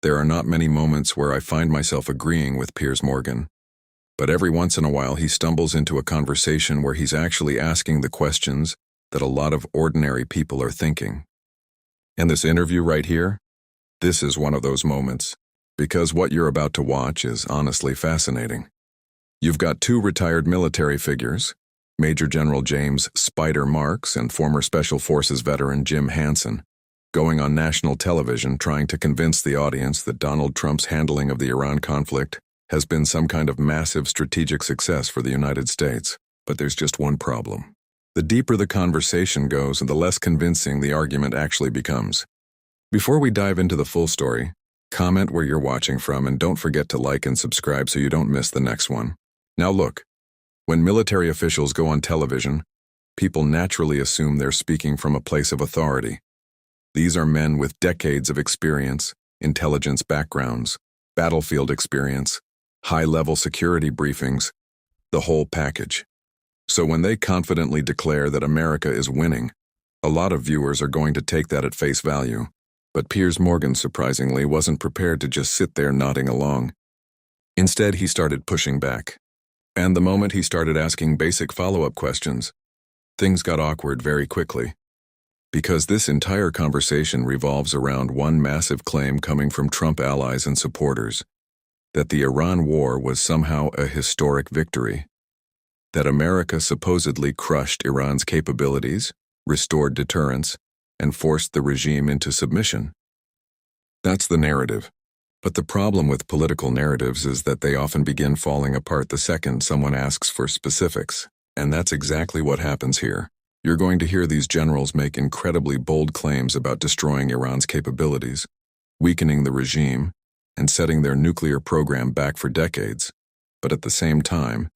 There are not many moments where I find myself agreeing with Piers Morgan, but every once in a while he stumbles into a conversation where he's actually asking the questions that a lot of ordinary people are thinking. And this interview right here, this is one of those moments, because what you're about to watch is honestly fascinating. You've got two retired military figures, Major General James "Spider" Marks and former Special Forces veteran Jim Hansen, going on national television trying to convince the audience that Donald Trump's handling of the Iran conflict has been some kind of massive strategic success for the United States. But there's just one problem. The deeper the conversation goes, the less convincing the argument actually becomes. Before we dive into the full story, comment where you're watching from and don't forget to like and subscribe so you don't miss the next one. Now look, when military officials go on television, people naturally assume they're speaking from a place of authority. These are men with decades of experience, intelligence backgrounds, battlefield experience, high-level security briefings, the whole package. So when they confidently declare that America is winning, a lot of viewers are going to take that at face value. But Piers Morgan, surprisingly, wasn't prepared to just sit there nodding along. Instead, he started pushing back. And the moment he started asking basic follow-up questions, things got awkward very quickly. Because this entire conversation revolves around one massive claim coming from Trump allies and supporters, that the Iran war was somehow a historic victory, that America supposedly crushed Iran's capabilities, restored deterrence, and forced the regime into submission. That's the narrative. But the problem with political narratives is that they often begin falling apart the second someone asks for specifics, and that's exactly what happens here. You're going to hear these generals make incredibly bold claims about destroying Iran's capabilities, weakening the regime, and setting their nuclear program back for decades. But at the same time,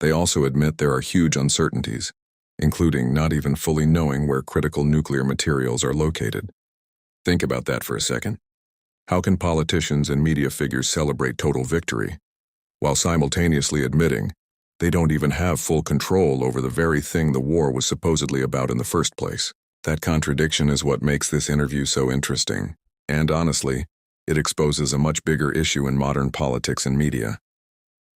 they also admit there are huge uncertainties, including not even fully knowing where critical nuclear materials are located. Think about that for a second. How can politicians and media figures celebrate total victory, while simultaneously admitting they don't even have full control over the very thing the war was supposedly about in the first place? That contradiction is what makes this interview so interesting, and honestly, it exposes a much bigger issue in modern politics and media.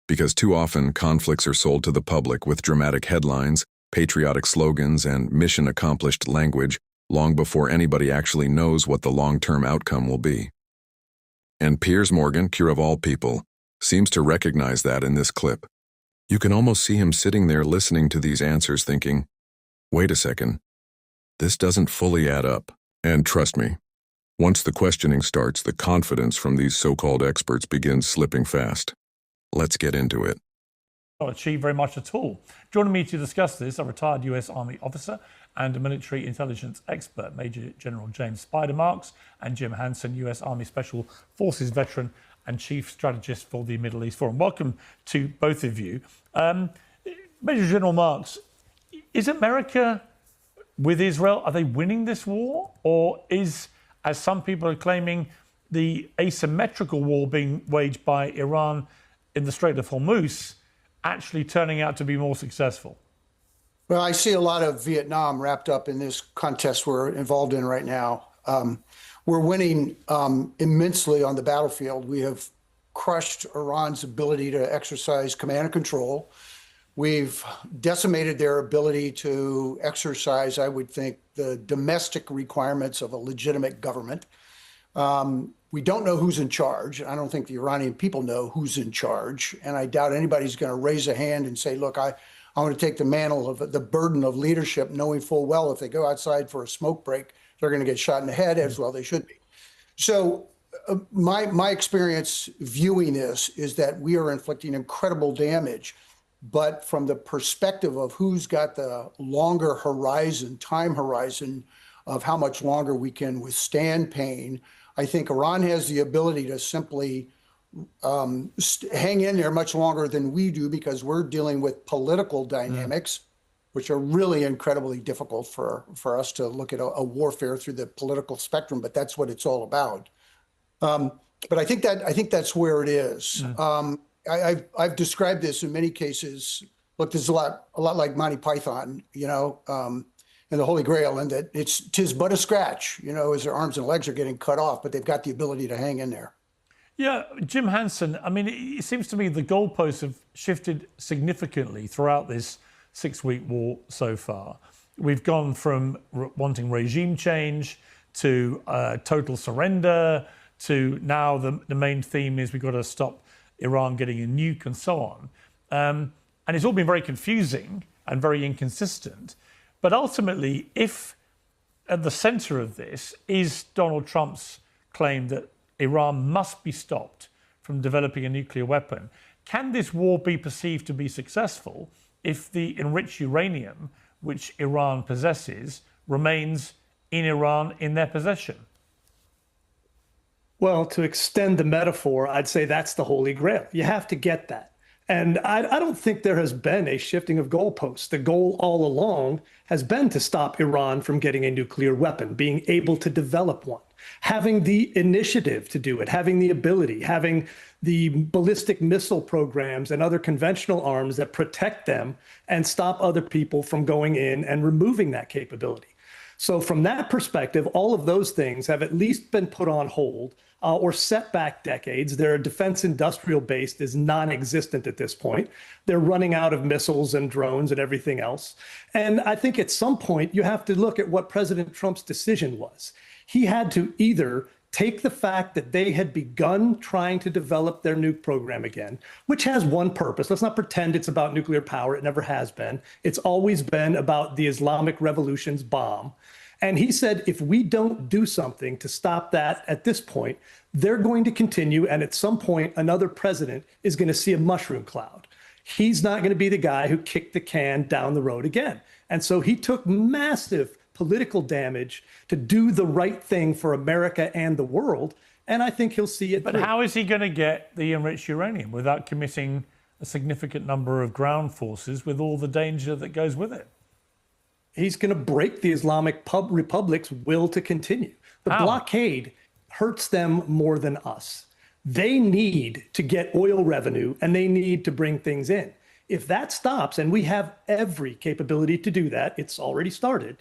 Because too often, conflicts are sold to the public with dramatic headlines, patriotic slogans, and mission-accomplished language long before anybody actually knows what the long-term outcome will be. And Piers Morgan, cure of all people, seems to recognize that in this clip. You can almost see him sitting there listening to these answers thinking, wait a second, this doesn't fully add up. And trust me, once the questioning starts, the confidence from these so-called experts begins slipping fast. Let's get into it. Not achieved very much at all. Joining me to discuss this are retired US Army officer and a military intelligence expert, Major General James "Spider" Marks, and Jim Hansen, US Army Special Forces veteran and chief strategist for the Middle East Forum. Welcome to both of you. Major General Marks, is America with Israel, are they winning this war? Or is, as some people are claiming, the asymmetrical war being waged by Iran in the Strait of Hormuz actually turning out to be more successful? Well, I see a lot of Vietnam wrapped up in this contest we're involved in right now. We're winning immensely on the battlefield. We have crushed Iran's ability to exercise command and control. We've decimated their ability to exercise, I would think, the domestic requirements of a legitimate government. We don't know who's in charge. I don't think the Iranian people know who's in charge. And I doubt anybody's going to raise a hand and say, look, I want to take the mantle of the burden of leadership, knowing full well if they go outside for a smoke break, they're going to get shot in the head, as well they should be. So my experience viewing this is that we are inflicting incredible damage. But from the perspective of who's got the longer horizon, time horizon of how much longer we can withstand pain, I think Iran has the ability to simply hang in there much longer than we do, because we're dealing with political dynamics, which are really incredibly difficult for us to look at a warfare through the political spectrum. But that's what it's all about. But I think that's where it is. I've described this in many cases. Look, there's a lot like Monty Python, and the Holy Grail, and that tis but a scratch, as their arms and legs are getting cut off, but they've got the ability to hang in there. Yeah, Jim Hansen, I mean, it seems to me the goalposts have shifted significantly throughout this 6-week war so far. We've gone from wanting regime change to total surrender to now the main theme is we've got to stop Iran getting a nuke and so on. And it's all been very confusing and very inconsistent. But ultimately, if at the center of this is Donald Trump's claim that Iran must be stopped from developing a nuclear weapon, can this war be perceived to be successful if the enriched uranium, which Iran possesses, remains in Iran in their possession? Well, to extend the metaphor, I'd say that's the Holy Grail. You have to get that. And I don't think there has been a shifting of goalposts. The goal all along has been to stop Iran from getting a nuclear weapon, being able to develop one, having the initiative to do it, having the ability, having the ballistic missile programs and other conventional arms that protect them and stop other people from going in and removing that capability. So from that perspective, all of those things have at least been put on hold or set back decades. Their defense industrial base is non-existent at this point. They're running out of missiles and drones and everything else. And I think at some point you have to look at what President Trump's decision was. He had to either take the fact that they had begun trying to develop their nuke program again, which has one purpose. Let's not pretend it's about nuclear power. It never has been. It's always been about the Islamic Revolution's bomb. And he said, if we don't do something to stop that at this point, they're going to continue. And at some point, another president is going to see a mushroom cloud. He's not going to be the guy who kicked the can down the road again. And so he took massive political damage to do the right thing for America and the world. And I think he'll see it. But how is he going to get the enriched uranium without committing a significant number of ground forces with all the danger that goes with it? He's going to break the Islamic Republic's will to continue. The blockade hurts them more than us. They need to get oil revenue and they need to bring things in. If that stops, and we have every capability to do that, it's already started,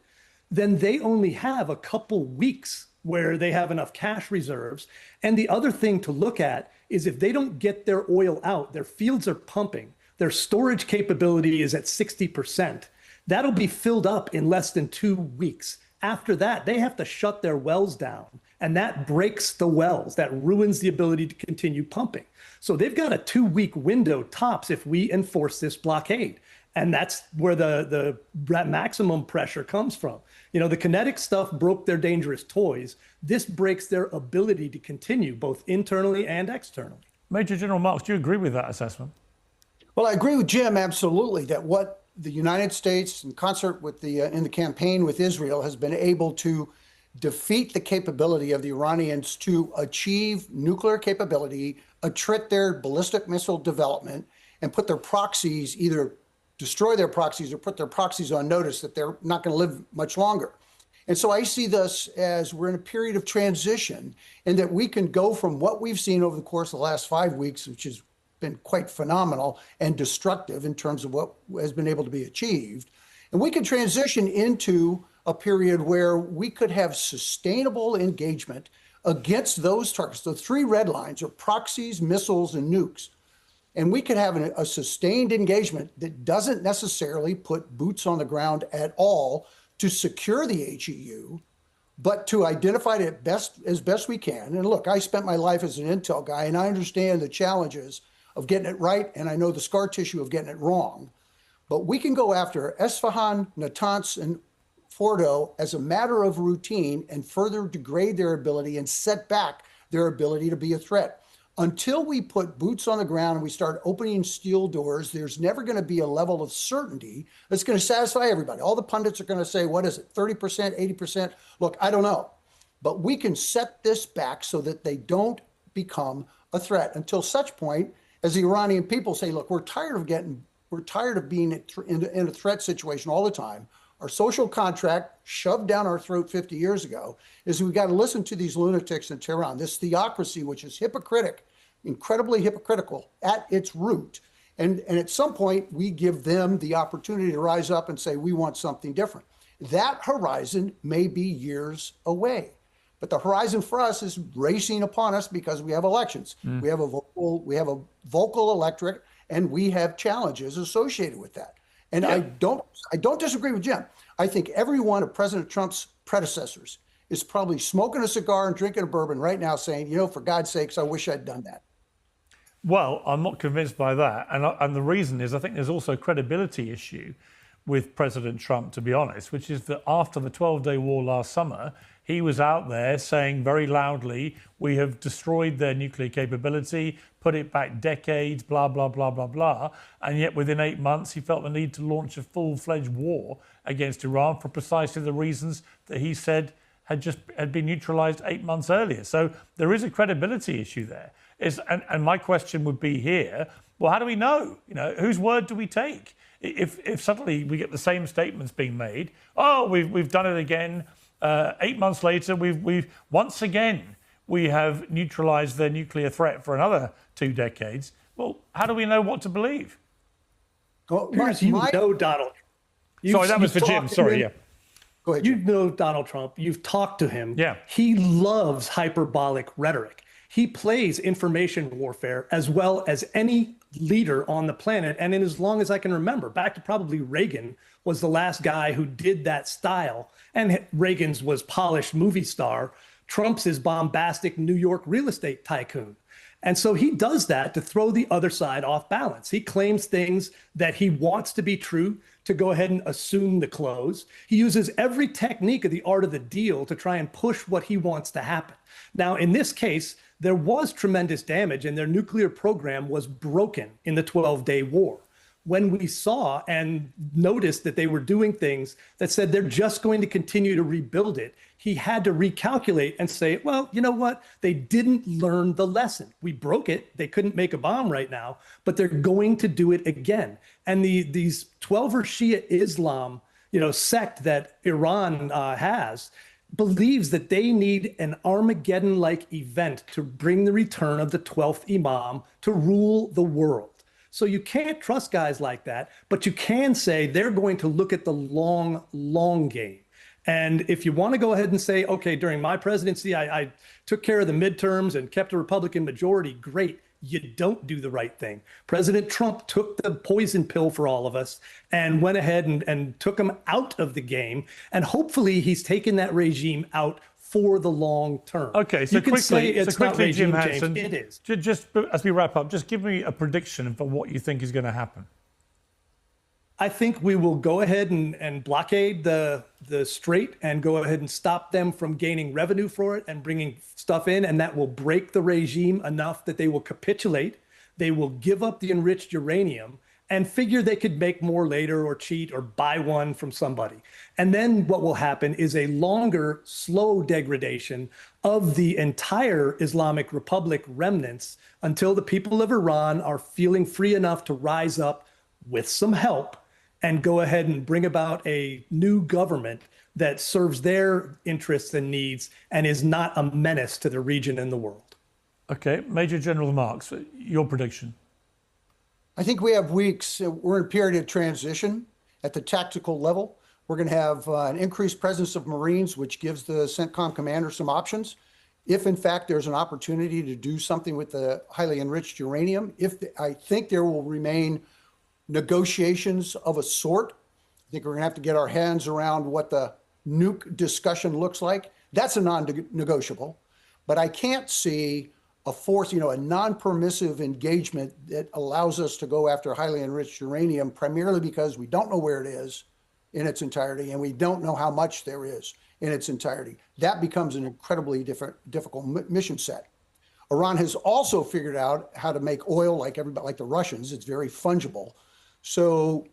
then they only have a couple weeks where they have enough cash reserves. And the other thing to look at is if they don't get their oil out, their fields are pumping, their storage capability is at 60%. That'll be filled up in less than 2 weeks. After that, they have to shut their wells down, and that breaks the wells. That ruins the ability to continue pumping. So they've got a 2-week window tops if we enforce this blockade. And that's where the maximum pressure comes from. You know, the kinetic stuff broke their dangerous toys. This breaks their ability to continue both internally and externally. Major General Marks, do you agree with that assessment? Well, I agree with Jim, absolutely, that what the United States, in concert with in the campaign with Israel, has been able to defeat the capability of the Iranians to achieve nuclear capability, attrit their ballistic missile development, and put their proxies, either destroy their proxies or put their proxies on notice that they're not going to live much longer. And so I see this as we're in a period of transition, and that we can go from what we've seen over the course of the last 5 weeks, which has been quite phenomenal and destructive in terms of what has been able to be achieved. And we could transition into a period where we could have sustainable engagement against those targets. The 3 red lines are proxies, missiles, and nukes. And we could have a sustained engagement that doesn't necessarily put boots on the ground at all to secure the HEU, but to identify it as best we can. And look, I spent my life as an intel guy, and I understand the challenges of getting it right, and I know the scar tissue of getting it wrong. But we can go after Esfahan, Natanz, and Fordo as a matter of routine and further degrade their ability and set back their ability to be a threat. Until we put boots on the ground and we start opening steel doors, there's never going to be a level of certainty that's going to satisfy everybody. All the pundits are going to say, what is it, 30%, 80%? Look, I don't know. But we can set this back so that they don't become a threat until such point as the Iranian people say, look, we're tired of being in a threat situation all the time. Our social contract shoved down our throat 50 years ago is we got to listen to these lunatics in Tehran, this theocracy, which is incredibly hypocritical at its root. And at some point, we give them the opportunity to rise up and say, we want something different. That horizon may be years away. But the horizon for us is racing upon us because we have elections. We have a vocal electorate, and we have challenges associated with that. And I don't disagree with Jim. I think every one of President Trump's predecessors is probably smoking a cigar and drinking a bourbon right now saying, for God's sakes, I wish I'd done that. Well, I'm not convinced by that. And the reason is I think there's also a credibility issue with President Trump, to be honest, which is that after the 12-day war last summer, he was out there saying very loudly, we have destroyed their nuclear capability, put it back decades, blah, blah, blah, blah, blah. And yet within 8 months, he felt the need to launch a full-fledged war against Iran for precisely the reasons that he said had been neutralized 8 months earlier. So there is a credibility issue there. And my question would be here, well, how do we know? Whose word do we take? If suddenly we get the same statements being made, oh, we've done it again. 8 months later, we've once again, we have neutralized their nuclear threat for another 2 decades. Well, how do we know what to believe? Well, Piers, Donald Trump. Sorry, that was for Jim. Sorry, yeah. Go ahead, You Jim. know Donald Trump. You've talked to him. Yeah. He loves hyperbolic rhetoric. He plays information warfare as well as any leader on the planet. And in as long as I can remember, back to probably Reagan was the last guy who did that style. And Reagan's was polished movie star. Trump's is bombastic New York real estate tycoon. And so he does that to throw the other side off balance. He claims things that he wants to be true to go ahead and assume the close. He uses every technique of the art of the deal to try and push what he wants to happen. Now, in this case, there was tremendous damage and their nuclear program was broken in the 12-day war. When we saw and noticed that they were doing things that said they're just going to continue to rebuild it, he had to recalculate and say, well, you know what? They didn't learn the lesson. We broke it. They couldn't make a bomb right now, but they're going to do it again. And these 12er Shia Islam, sect that Iran has, believes that they need an Armageddon-like event to bring the return of the 12th Imam to rule the world. So you can't trust guys like that, but you can say they're going to look at the long game. And if you want to go ahead and say, okay, during my presidency, I took care of the midterms and kept a Republican majority, great. You don't do the right thing. President Trump took the poison pill for all of us and went ahead and took them out of the game. And hopefully he's taken that regime out for the long term. Okay, so quickly, Jim Hansen, it is. Just as we wrap up, just give me a prediction for what you think is going to happen. I think we will go ahead and blockade the strait and go ahead and stop them from gaining revenue for it and bringing stuff in, and that will break the regime enough that they will capitulate. They will give up the enriched uranium and figure they could make more later or cheat or buy one from somebody. And then what will happen is a longer, slow degradation of the entire Islamic Republic remnants until the people of Iran are feeling free enough to rise up with some help and go ahead and bring about a new government that serves their interests and needs and is not a menace to the region and the world. Okay, Major General Marks, your prediction. I think we have weeks. We're in a period of transition at the tactical level. We're going to have an increased presence of Marines, which gives the CENTCOM commander some options. If, in fact, there's an opportunity to do something with the highly enriched uranium, I think there will remain negotiations of a sort. I think we're going to have to get our hands around what the nuke discussion looks like. That's a non-negotiable. But I can't see a force, a non-permissive engagement that allows us to go after highly enriched uranium, primarily because we don't know where it is in its entirety, and we don't know how much there is in its entirety. That becomes an incredibly difficult mission set. Iran has also figured out how to make oil like everybody, like the Russians. It's very fungible. So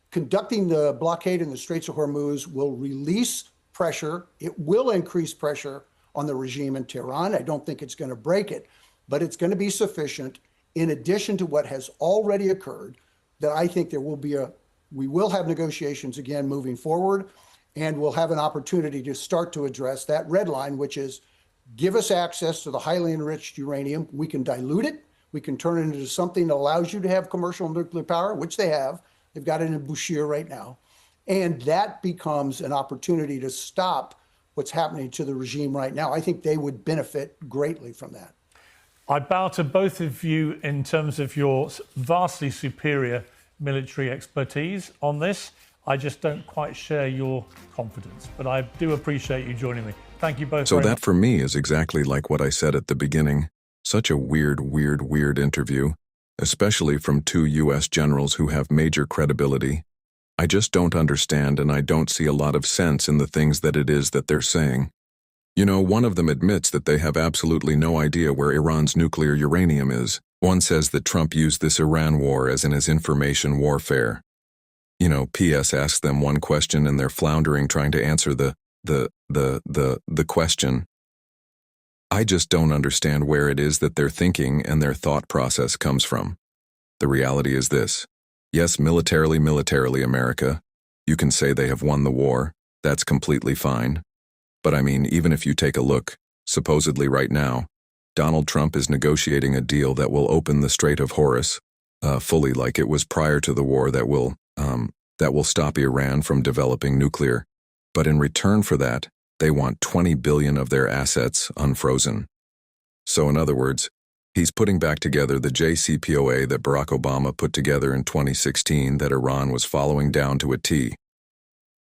conducting the blockade in the Straits of Hormuz will release pressure. It will increase pressure on the regime in Tehran. I don't think it's going to break it, but it's going to be sufficient, in addition to what has already occurred, that I think we will have negotiations again moving forward, and we'll have an opportunity to start to address that red line, which is give us access to the highly enriched uranium. We can dilute it. We can turn it into something that allows you to have commercial nuclear power, which they have. They've got it in Bushehr right now. And that becomes an opportunity to stop what's happening to the regime right now. I think they would benefit greatly from that. I bow to both of you in terms of your vastly superior military expertise on this. I just don't quite share your confidence, but I do appreciate you joining me. Thank you both So very that much. for me is exactly like what I said at the beginning. Such a weird interview, especially from two US generals who have major credibility. I just don't understand, and I don't see a lot of sense in the things that it is that they're saying. You know, one of them admits that they have absolutely no idea where Iran's nuclear uranium is. One says that Trump used this Iran war as in his information warfare. You know, PS asks them one question and they're floundering trying to answer the question. I just don't understand where it is that their thinking and their thought process comes from. The reality is this. Yes, militarily, America. You can say they have won the war. That's completely fine. But I mean, even if you take a look, supposedly right now, Donald Trump is negotiating a deal that will open the Strait of Hormuz, fully like it was prior to the war, that will stop Iran from developing nuclear. But in return for that, they want 20 billion of their assets unfrozen. So in other words, he's putting back together the JCPOA that Barack Obama put together in 2016 that Iran was following down to a T.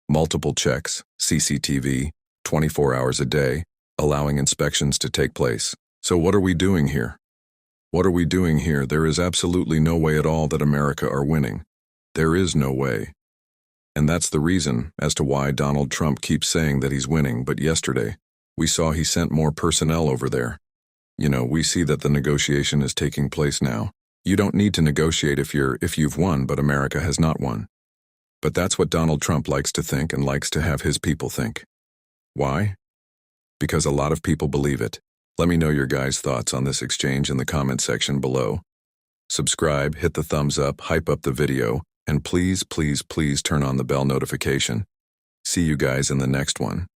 Multiple checks, CCTV, 24 hours a day, allowing inspections to take place. So what are we doing here? What are we doing here? There is absolutely no way at all that America are winning. There is no way. And that's the reason as to why Donald Trump keeps saying that he's winning, but yesterday, we saw he sent more personnel over there. You know, we see that the negotiation is taking place now. You don't need to negotiate if you've won, but America has not won. But that's what Donald Trump likes to think and likes to have his people think. Why? Because a lot of people believe it. Let me know your guys' thoughts on this exchange in the comment section below. Subscribe, hit the thumbs up, hype up the video, and please turn on the bell notification. See you guys in the next one.